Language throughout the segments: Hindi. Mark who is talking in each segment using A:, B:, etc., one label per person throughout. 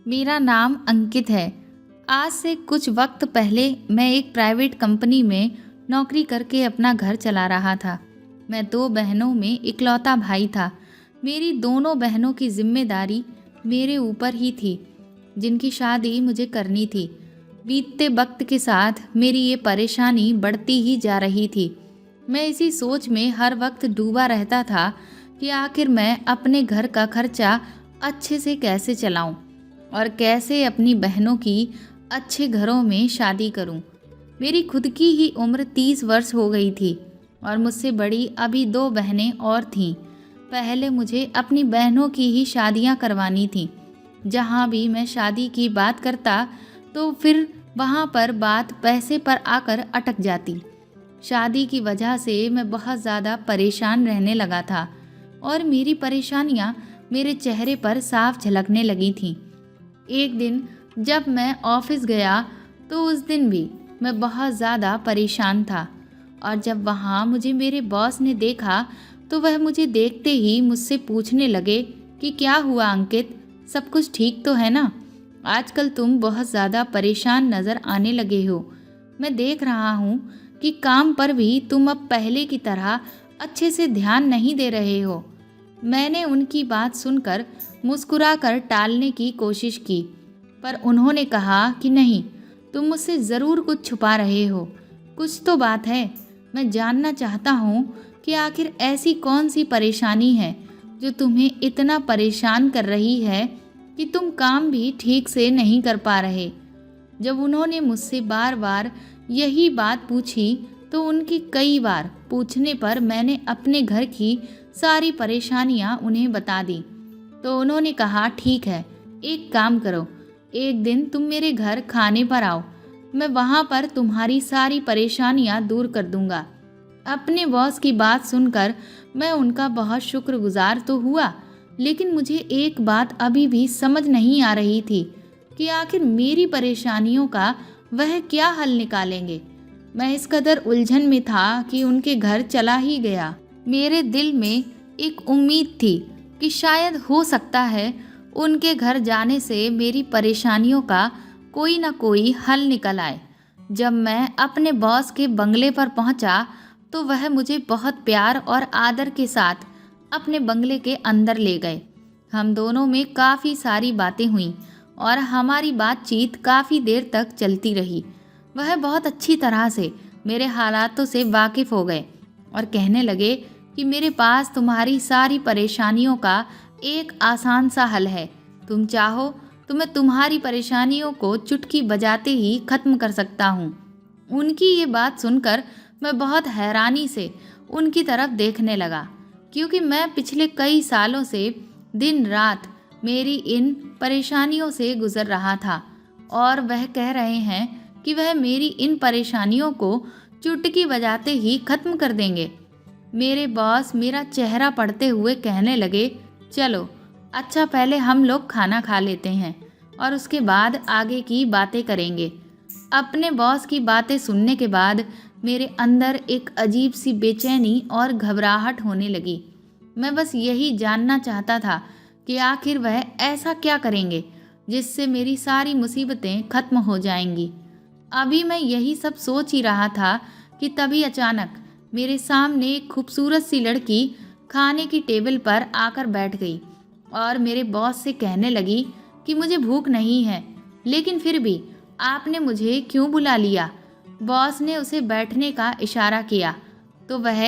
A: मेरा नाम अंकित है। आज से कुछ वक्त पहले मैं एक प्राइवेट कंपनी में नौकरी करके अपना घर चला रहा था। मैं दो बहनों में इकलौता भाई था। मेरी दोनों बहनों की जिम्मेदारी मेरे ऊपर ही थी, जिनकी शादी मुझे करनी थी। बीतते वक्त के साथ मेरी ये परेशानी बढ़ती ही जा रही थी। मैं इसी सोच में हर वक्त डूबा रहता था कि आखिर मैं अपने घर का खर्चा अच्छे से कैसे चलाऊं और कैसे अपनी बहनों की अच्छे घरों में शादी करूं। मेरी खुद की ही उम्र 30 वर्ष हो गई थी और मुझसे बड़ी अभी दो बहनें और थीं। पहले मुझे अपनी बहनों की ही शादियां करवानी थीं। जहां भी मैं शादी की बात करता तो फिर वहां पर बात पैसे पर आकर अटक जाती। शादी की वजह से मैं बहुत ज़्यादा परेशान रहने लगा था और मेरी परेशानियां मेरे चेहरे पर साफ झलकने लगी थीं। एक दिन जब मैं ऑफिस गया तो उस दिन भी मैं बहुत ज़्यादा परेशान था और जब वहाँ मुझे मेरे बॉस ने देखा तो वह मुझे देखते ही मुझसे पूछने लगे कि क्या हुआ अंकित, सब कुछ ठीक तो है ना? आजकल तुम बहुत ज़्यादा परेशान नज़र आने लगे हो। मैं देख रहा हूँ कि काम पर भी तुम अब पहले की तरह अच्छे से ध्यान नहीं दे रहे हो। मैंने उनकी बात सुनकर मुस्कुराकर टालने की कोशिश की, पर उन्होंने कहा कि नहीं, तुम मुझसे ज़रूर कुछ छुपा रहे हो। कुछ तो बात है। मैं जानना चाहता हूँ कि आखिर ऐसी कौन सी परेशानी है जो तुम्हें इतना परेशान कर रही है कि तुम काम भी ठीक से नहीं कर पा रहे। जब उन्होंने मुझसे बार बार यही बात पूछी तो उनकी कई बार पूछने पर मैंने अपने घर की सारी परेशानियां उन्हें बता दी। तो उन्होंने कहा ठीक है, एक काम करो, एक दिन तुम मेरे घर खाने पर आओ, मैं वहाँ पर तुम्हारी सारी परेशानियां दूर कर दूंगा। अपने बॉस की बात सुनकर मैं उनका बहुत शुक्रगुजार तो हुआ, लेकिन मुझे एक बात अभी भी समझ नहीं आ रही थी कि आखिर मेरी परेशानियों का वह क्या हल निकालेंगे। मैं इस कदर उलझन में था कि उनके घर चला ही गया। मेरे दिल में एक उम्मीद थी कि शायद हो सकता है उनके घर जाने से मेरी परेशानियों का कोई ना कोई हल निकल आए। जब मैं अपने बॉस के बंगले पर पहुंचा तो वह मुझे बहुत प्यार और आदर के साथ अपने बंगले के अंदर ले गए। हम दोनों में काफ़ी सारी बातें हुईं और हमारी बातचीत काफ़ी देर तक चलती रही। वह बहुत अच्छी तरह से मेरे हालातों से वाकिफ़ हो गए और कहने लगे कि मेरे पास तुम्हारी सारी परेशानियों का एक आसान सा हल है। तुम चाहो तो मैं तुम्हारी परेशानियों को चुटकी बजाते ही ख़त्म कर सकता हूँ। उनकी ये बात सुनकर मैं बहुत हैरानी से उनकी तरफ देखने लगा, क्योंकि मैं पिछले कई सालों से दिन रात मेरी इन परेशानियों से गुजर रहा था और वह कह रहे हैं कि वह मेरी इन परेशानियों को चुटकी बजाते ही ख़त्म कर देंगे। मेरे बॉस मेरा चेहरा पढ़ते हुए कहने लगे, चलो अच्छा, पहले हम लोग खाना खा लेते हैं और उसके बाद आगे की बातें करेंगे। अपने बॉस की बातें सुनने के बाद मेरे अंदर एक अजीब सी बेचैनी और घबराहट होने लगी। मैं बस यही जानना चाहता था कि आखिर वह ऐसा क्या करेंगे जिससे मेरी सारी मुसीबतें खत्म हो जाएंगी। अभी मैं यही सब सोच ही रहा था कि तभी अचानक मेरे सामने एक खूबसूरत सी लड़की खाने की टेबल पर आकर बैठ गई और मेरे बॉस से कहने लगी कि मुझे भूख नहीं है, लेकिन फिर भी आपने मुझे क्यों बुला लिया। बॉस ने उसे बैठने का इशारा किया तो वह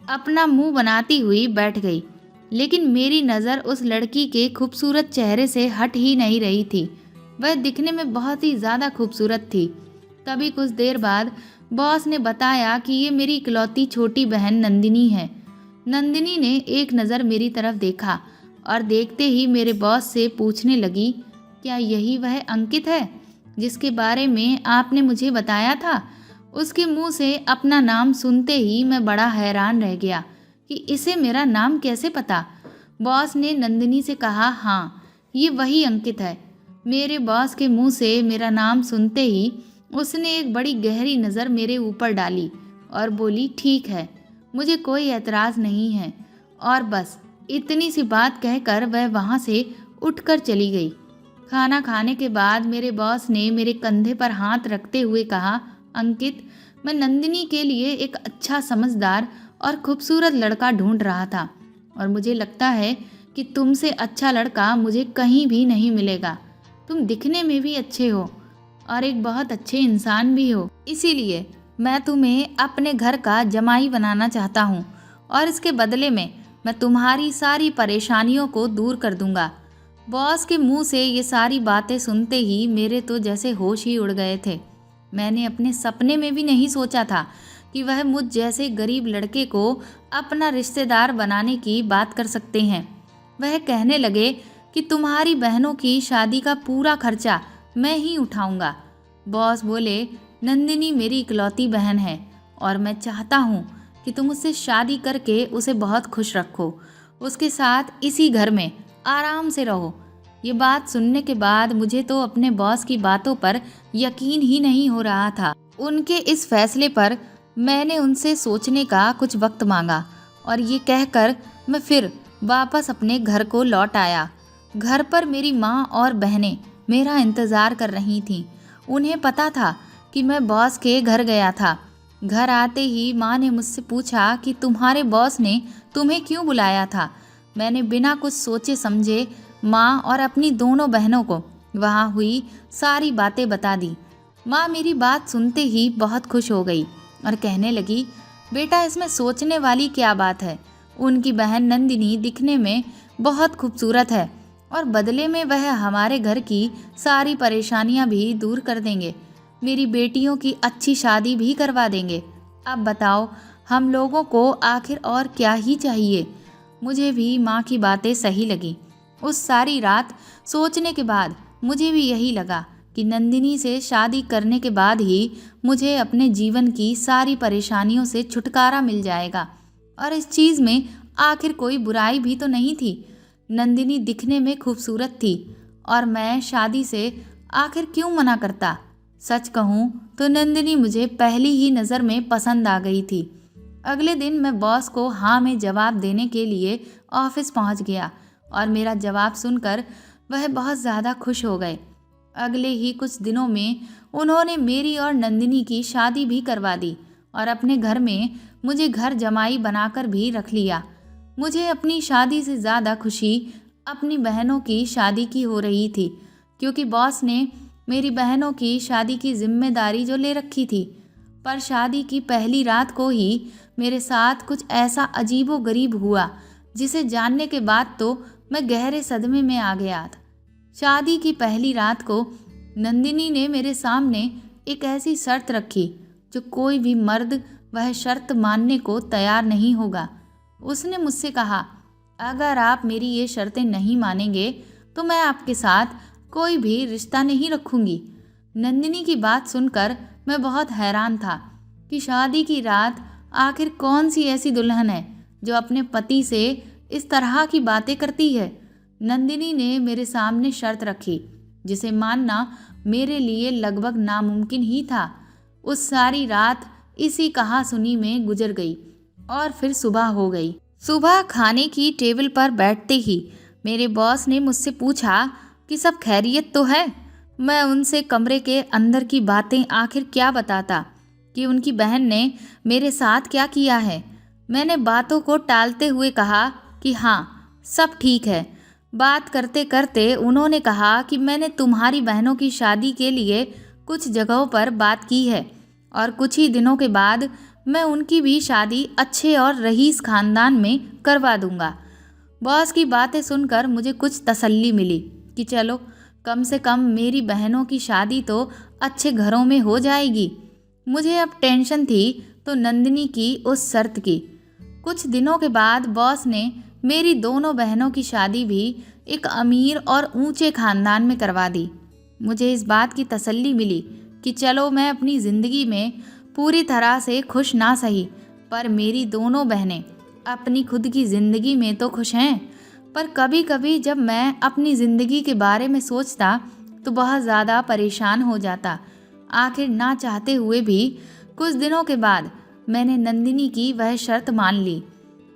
A: अपना मुंह बनाती हुई बैठ गई, लेकिन मेरी नज़र उस लड़की के खूबसूरत चेहरे से हट ही नहीं रही थी। वह दिखने में बहुत ही ज़्यादा खूबसूरत थी। तभी कुछ देर बाद बॉस ने बताया कि ये मेरी इकलौती छोटी बहन नंदिनी है। नंदिनी ने एक नज़र मेरी तरफ देखा और देखते ही मेरे बॉस से पूछने लगी, क्या यही वह अंकित है जिसके बारे में आपने मुझे बताया था? उसके मुंह से अपना नाम सुनते ही मैं बड़ा हैरान रह गया कि इसे मेरा नाम कैसे पता। बॉस ने नंदिनी से कहा, हाँ, ये वही अंकित है। मेरे बॉस के मुंह से मेरा नाम सुनते ही उसने एक बड़ी गहरी नज़र मेरे ऊपर डाली और बोली, ठीक है, मुझे कोई एतराज़ नहीं है। और बस इतनी सी बात कहकर वह वहाँ से उठकर चली गई। खाना खाने के बाद मेरे बॉस ने मेरे कंधे पर हाथ रखते हुए कहा, अंकित, मैं नंदिनी के लिए एक अच्छा, समझदार और खूबसूरत लड़का ढूंढ रहा था और मुझे लगता है कि तुमसे अच्छा लड़का मुझे कहीं भी नहीं मिलेगा। तुम दिखने में भी अच्छे हो और एक बहुत अच्छे इंसान भी हो, इसीलिए मैं तुम्हें अपने घर का जमाई बनाना चाहता हूँ और इसके बदले में मैं तुम्हारी सारी परेशानियों को दूर कर दूंगा। बॉस के मुंह से ये सारी बातें सुनते ही मेरे तो जैसे होश ही उड़ गए थे। मैंने अपने सपने में भी नहीं सोचा था कि वह मुझ जैसे गरीब लड़के को अपना रिश्तेदार बनाने की बात कर सकते हैं। वह कहने लगे कि तुम्हारी बहनों की शादी का पूरा खर्चा मैं ही उठाऊंगा। बॉस बोले, नंदिनी मेरी इकलौती बहन है और मैं चाहता हूँ कि तुम उससे शादी करके उसे बहुत खुश रखो, उसके साथ इसी घर में आराम से रहो। ये बात सुनने के बाद मुझे तो अपने बॉस की बातों पर यकीन ही नहीं हो रहा था। उनके इस फैसले पर मैंने उनसे सोचने का कुछ वक्त मांगा और ये कहकर मैं फिर वापस अपने घर को लौट आया। घर पर मेरी माँ और बहनें मेरा इंतज़ार कर रही थीं। उन्हें पता था कि मैं बॉस के घर गया था। घर आते ही माँ ने मुझसे पूछा कि तुम्हारे बॉस ने तुम्हें क्यों बुलाया था। मैंने बिना कुछ सोचे समझे माँ और अपनी दोनों बहनों को वहाँ हुई सारी बातें बता दी। माँ मेरी बात सुनते ही बहुत खुश हो गई और कहने लगी, बेटा, इसमें सोचने वाली क्या बात है। उनकी बहन नंदिनी दिखने में बहुत खूबसूरत है और बदले में वह हमारे घर की सारी परेशानियां भी दूर कर देंगे। मेरी बेटियों की अच्छी शादी भी करवा देंगे। अब बताओ, हम लोगों को आखिर और क्या ही चाहिए। मुझे भी माँ की बातें सही लगी। उस सारी रात सोचने के बाद मुझे भी यही लगा कि नंदिनी से शादी करने के बाद ही मुझे अपने जीवन की सारी परेशानियों से छुटकारा मिल जाएगा। और इस चीज़ में आखिर कोई बुराई भी तो नहीं थी। नंदिनी दिखने में खूबसूरत थी और मैं शादी से आखिर क्यों मना करता। सच कहूँ तो नंदिनी मुझे पहली ही नज़र में पसंद आ गई थी। अगले दिन मैं बॉस को हाँ में जवाब देने के लिए ऑफिस पहुंच गया और मेरा जवाब सुनकर वह बहुत ज़्यादा खुश हो गए। अगले ही कुछ दिनों में उन्होंने मेरी और नंदिनी की शादी भी करवा दी और अपने घर में मुझे घर जमाई बनाकर भी रख लिया। मुझे अपनी शादी से ज़्यादा खुशी अपनी बहनों की शादी की हो रही थी, क्योंकि बॉस ने मेरी बहनों की शादी की जिम्मेदारी जो ले रखी थी। पर शादी की पहली रात को ही मेरे साथ कुछ ऐसा अजीबो गरीब हुआ जिसे जानने के बाद तो मैं गहरे सदमे में आ गया था। शादी की पहली रात को नंदिनी ने मेरे सामने एक ऐसी शर्त रखी जो कोई भी मर्द वह शर्त मानने को तैयार नहीं होगा। उसने मुझसे कहा, अगर आप मेरी ये शर्तें नहीं मानेंगे तो मैं आपके साथ कोई भी रिश्ता नहीं रखूंगी। नंदिनी की बात सुनकर मैं बहुत हैरान था कि शादी की रात आखिर कौन सी ऐसी दुल्हन है जो अपने पति से इस तरह की बातें करती है। नंदिनी ने मेरे सामने शर्त रखी जिसे मानना मेरे लिए लगभग नामुमकिन ही था। उस सारी रात इसी कहा सुनी में गुजर गई और फिर सुबह हो गई। सुबह खाने की टेबल पर बैठते ही मेरे बॉस ने मुझसे पूछा कि सब खैरियत तो है। मैं उनसे कमरे के अंदर की बातें आखिर क्या बताता कि उनकी बहन ने मेरे साथ क्या किया है। मैंने बातों को टालते हुए कहा कि हाँ, सब ठीक है। बात करते करते उन्होंने कहा कि मैंने तुम्हारी बहनों की शादी के लिए कुछ जगहों पर बात की है और कुछ ही दिनों के बाद मैं उनकी भी शादी अच्छे और रईस खानदान में करवा दूंगा। बॉस की बातें सुनकर मुझे कुछ तसल्ली मिली कि चलो, कम से कम मेरी बहनों की शादी तो अच्छे घरों में हो जाएगी। मुझे अब टेंशन थी तो नंदिनी की उस शर्त की। कुछ दिनों के बाद बॉस ने मेरी दोनों बहनों की शादी भी एक अमीर और ऊंचे खानदान में करवा दी। मुझे इस बात की तसल्ली मिली कि चलो, मैं अपनी ज़िंदगी में पूरी तरह से खुश ना सही, पर मेरी दोनों बहनें अपनी खुद की ज़िंदगी में तो खुश हैं। पर कभी कभी जब मैं अपनी ज़िंदगी के बारे में सोचता तो बहुत ज़्यादा परेशान हो जाता। आखिर ना चाहते हुए भी कुछ दिनों के बाद मैंने नंदिनी की वह शर्त मान ली।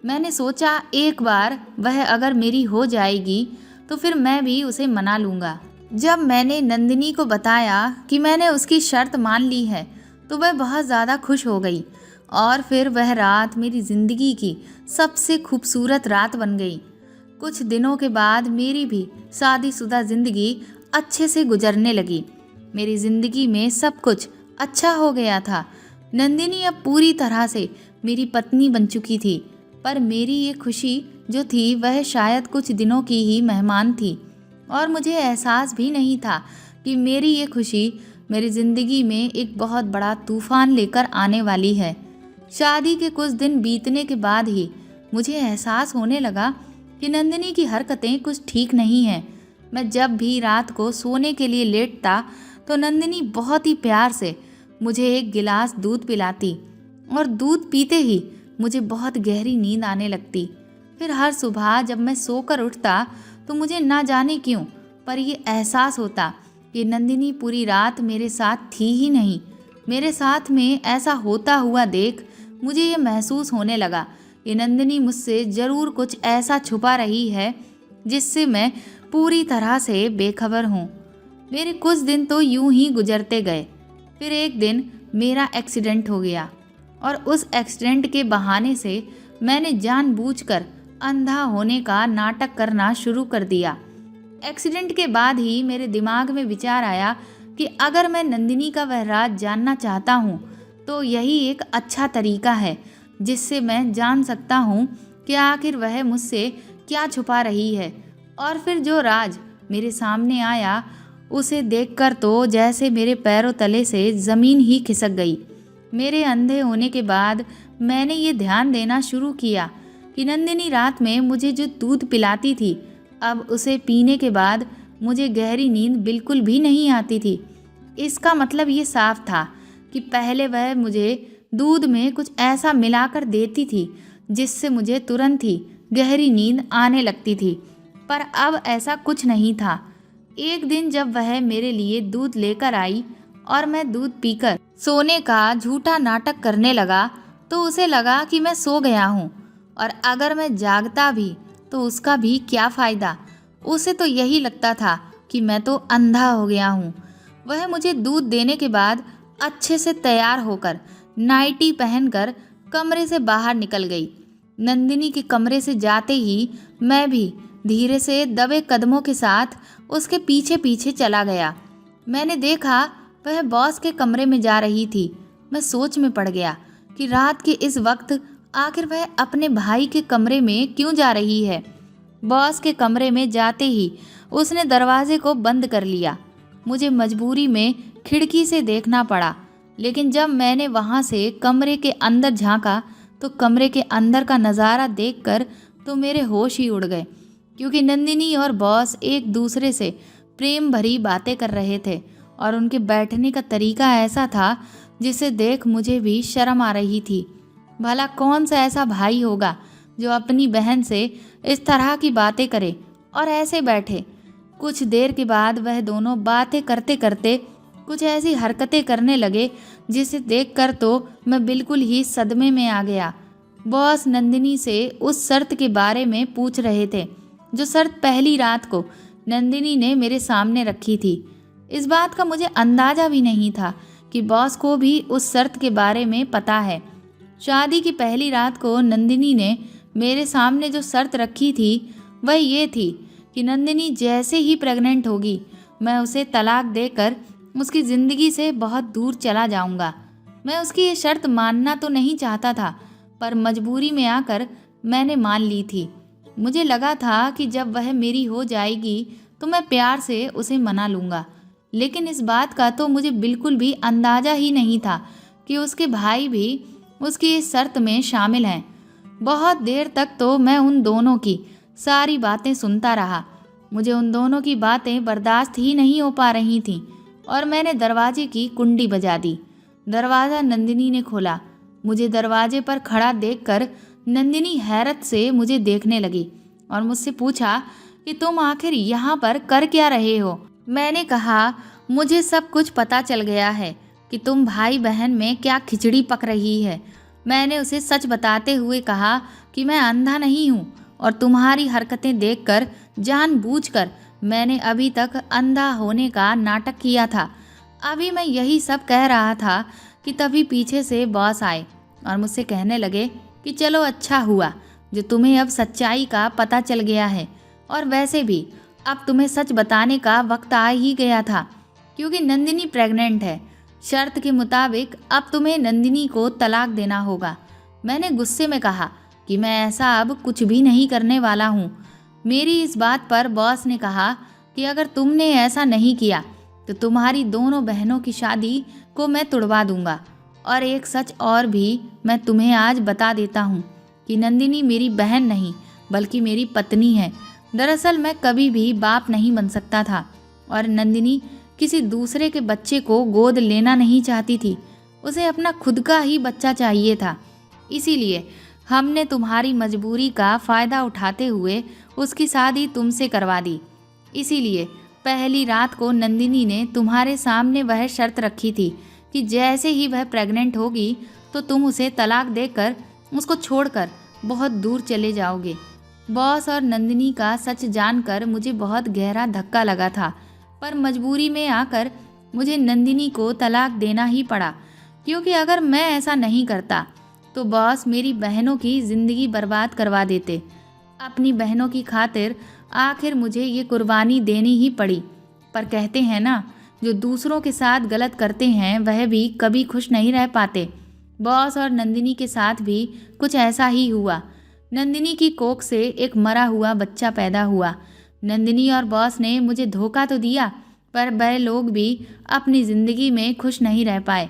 A: मैंने सोचा एक बार वह अगर मेरी हो जाएगी तो फिर मैं भी उसे मना लूँगा। जब मैंने नंदिनी को बताया कि मैंने उसकी शर्त मान ली है तो वह बहुत ज़्यादा खुश हो गई और फिर वह रात मेरी ज़िंदगी की सबसे खूबसूरत रात बन गई। कुछ दिनों के बाद मेरी भी शादीशुदा ज़िंदगी अच्छे से गुजरने लगी। मेरी ज़िंदगी में सब कुछ अच्छा हो गया था। नंदिनी अब पूरी तरह से मेरी पत्नी बन चुकी थी, पर मेरी ये खुशी जो थी वह शायद कुछ दिनों की ही मेहमान थी और मुझे एहसास भी नहीं था कि मेरी ये खुशी मेरी ज़िंदगी में एक बहुत बड़ा तूफ़ान लेकर आने वाली है। शादी के कुछ दिन बीतने के बाद ही मुझे एहसास होने लगा कि नंदिनी की हरकतें कुछ ठीक नहीं हैं। मैं जब भी रात को सोने के लिए लेटता तो नंदिनी बहुत ही प्यार से मुझे एक गिलास दूध पिलाती और दूध पीते ही मुझे बहुत गहरी नींद आने लगती। फिर हर सुबह जब मैं सोकर उठता तो मुझे ना जाने क्यों पर यह एहसास होता कि नंदिनी पूरी रात मेरे साथ थी ही नहीं। मेरे साथ में ऐसा होता हुआ देख मुझे ये महसूस होने लगा कि नंदिनी मुझसे ज़रूर कुछ ऐसा छुपा रही है जिससे मैं पूरी तरह से बेखबर हूँ। मेरे कुछ दिन तो यूं ही गुजरते गए। फिर एक दिन मेरा एक्सीडेंट हो गया और उस एक्सीडेंट के बहाने से मैंने जानबूझकर अंधा होने का नाटक करना शुरू कर दिया। एक्सीडेंट के बाद ही मेरे दिमाग में विचार आया कि अगर मैं नंदिनी का वह राज जानना चाहता हूँ तो यही एक अच्छा तरीका है जिससे मैं जान सकता हूँ कि आखिर वह मुझसे क्या छुपा रही है। और फिर जो राज मेरे सामने आया उसे देखकर तो जैसे मेरे पैरों तले से ज़मीन ही खिसक गई। मेरे अंधे होने के बाद मैंने ये ध्यान देना शुरू किया कि नंदिनी रात में मुझे जो दूध पिलाती थी अब उसे पीने के बाद मुझे गहरी नींद बिल्कुल भी नहीं आती थी। इसका मतलब ये साफ था कि पहले वह मुझे दूध में कुछ ऐसा मिलाकर देती थी जिससे मुझे तुरंत ही गहरी नींद आने लगती थी, पर अब ऐसा कुछ नहीं था। एक दिन जब वह मेरे लिए दूध लेकर आई और मैं दूध पीकर सोने का झूठा नाटक करने लगा तो उसे लगा कि मैं सो गया हूँ और अगर मैं जागता भी तो उसका भी क्या फ़ायदा। उसे तो यही लगता था कि मैं तो अंधा हो गया हूँ। वह मुझे दूध देने के बाद अच्छे से तैयार होकर नाइटी पहनकर कमरे से बाहर निकल गई। नंदिनी के कमरे से जाते ही मैं भी धीरे से दबे कदमों के साथ उसके पीछे पीछे चला गया। मैंने देखा वह बॉस के कमरे में जा रही थी। मैं सोच में पड़ गया कि रात के इस वक्त आखिर वह अपने भाई के कमरे में क्यों जा रही है। बॉस के कमरे में जाते ही उसने दरवाजे को बंद कर लिया। मुझे मजबूरी में खिड़की से देखना पड़ा, लेकिन जब मैंने वहां से कमरे के अंदर झांका तो कमरे के अंदर का नज़ारा देखकर तो मेरे होश ही उड़ गए, क्योंकि नंदिनी और बॉस एक दूसरे से प्रेम भरी बातें कर रहे थे और उनके बैठने का तरीका ऐसा था जिसे देख मुझे भी शर्म आ रही थी। भला कौन सा ऐसा भाई होगा जो अपनी बहन से इस तरह की बातें करे और ऐसे बैठे। कुछ देर के बाद वह दोनों बातें करते करते कुछ ऐसी हरकतें करने लगे जिसे देखकर तो मैं बिल्कुल ही सदमे में आ गया। बॉस नंदिनी से उस शर्त के बारे में पूछ रहे थे जो शर्त पहली रात को नंदिनी ने मेरे सामने रखी थी। इस बात का मुझे अंदाज़ा भी नहीं था कि बॉस को भी उस शर्त के बारे में पता है। शादी की पहली रात को नंदिनी ने मेरे सामने जो शर्त रखी थी वह ये थी कि नंदिनी जैसे ही प्रेग्नेंट होगी मैं उसे तलाक देकर उसकी ज़िंदगी से बहुत दूर चला जाऊंगा। मैं उसकी ये शर्त मानना तो नहीं चाहता था, पर मजबूरी में आकर मैंने मान ली थी। मुझे लगा था कि जब वह मेरी हो जाएगी तो मैं प्यार से उसे मना लूँगा, लेकिन इस बात का तो मुझे बिल्कुल भी अंदाज़ा ही नहीं था कि उसके भाई भी उसकी इस शर्त में शामिल हैं। बहुत देर तक तो मैं उन दोनों की सारी बातें सुनता रहा। मुझे उन दोनों की बातें बर्दाश्त ही नहीं हो पा रही थीं और मैंने दरवाजे की कुंडी बजा दी। दरवाज़ा नंदिनी ने खोला। मुझे दरवाजे पर खड़ा देखकर नंदिनी हैरत से मुझे देखने लगी और मुझसे पूछा कि तुम आखिर यहाँ पर कर क्या रहे हो। मैंने कहा, मुझे सब कुछ पता चल गया है कि तुम भाई बहन में क्या खिचड़ी पक रही है। मैंने उसे सच बताते हुए कहा कि मैं अंधा नहीं हूँ और तुम्हारी हरकतें देखकर जानबूझकर मैंने अभी तक अंधा होने का नाटक किया था। अभी मैं यही सब कह रहा था कि तभी पीछे से बॉस आए और मुझसे कहने लगे कि चलो अच्छा हुआ जो तुम्हें अब सच्चाई का पता चल गया है, और वैसे भी अब तुम्हें सच बताने का वक्त आ ही गया था क्योंकि नंदिनी प्रेग्नेंट है। शर्त के मुताबिक अब तुम्हें नंदिनी को तलाक देना होगा। मैंने गुस्से में कहा कि मैं ऐसा अब कुछ भी नहीं करने वाला हूँ। मेरी इस बात पर बॉस ने कहा कि अगर तुमने ऐसा नहीं किया तो तुम्हारी दोनों बहनों की शादी को मैं तुड़वा दूंगा। और एक सच और भी मैं तुम्हें आज बता देता हूँ कि नंदिनी मेरी बहन नहीं बल्कि मेरी पत्नी है। दरअसल मैं कभी भी बाप नहीं बन सकता था और नंदिनी किसी दूसरे के बच्चे को गोद लेना नहीं चाहती थी। उसे अपना खुद का ही बच्चा चाहिए था। इसीलिए हमने तुम्हारी मजबूरी का फ़ायदा उठाते हुए उसकी शादी तुमसे करवा दी। इसीलिए पहली रात को नंदिनी ने तुम्हारे सामने वह शर्त रखी थी कि जैसे ही वह प्रेग्नेंट होगी तो तुम उसे तलाक देकर उसको छोड़कर बहुत दूर चले जाओगे। बॉस और नंदिनी का सच जानकर मुझे बहुत गहरा धक्का लगा था, पर मजबूरी में आकर मुझे नंदिनी को तलाक देना ही पड़ा क्योंकि अगर मैं ऐसा नहीं करता तो बॉस मेरी बहनों की ज़िंदगी बर्बाद करवा देते। अपनी बहनों की खातिर आखिर मुझे ये कुर्बानी देनी ही पड़ी। पर कहते हैं ना, जो दूसरों के साथ गलत करते हैं वह भी कभी खुश नहीं रह पाते। बॉस और नंदिनी के साथ भी कुछ ऐसा ही हुआ। नंदिनी की कोख से एक मरा हुआ बच्चा पैदा हुआ। नंदिनी और बॉस ने मुझे धोखा तो दिया, पर वह लोग भी अपनी ज़िंदगी में खुश नहीं रह पाए।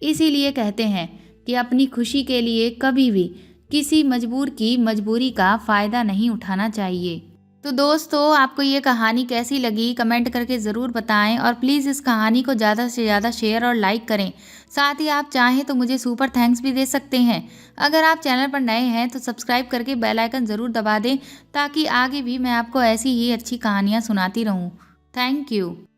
A: इसीलिए कहते हैं कि अपनी खुशी के लिए कभी भी किसी मजबूर की मजबूरी का फ़ायदा नहीं उठाना चाहिए। तो दोस्तों, आपको ये कहानी कैसी लगी कमेंट करके ज़रूर बताएं और प्लीज़ इस कहानी को ज़्यादा से ज़्यादा शेयर और लाइक करें। साथ ही आप चाहें तो मुझे सुपर थैंक्स भी दे सकते हैं। अगर आप चैनल पर नए हैं तो सब्सक्राइब करके बेल आइकन ज़रूर दबा दें ताकि आगे भी मैं आपको ऐसी ही अच्छी कहानियाँ सुनाती रहूँ। Thank you.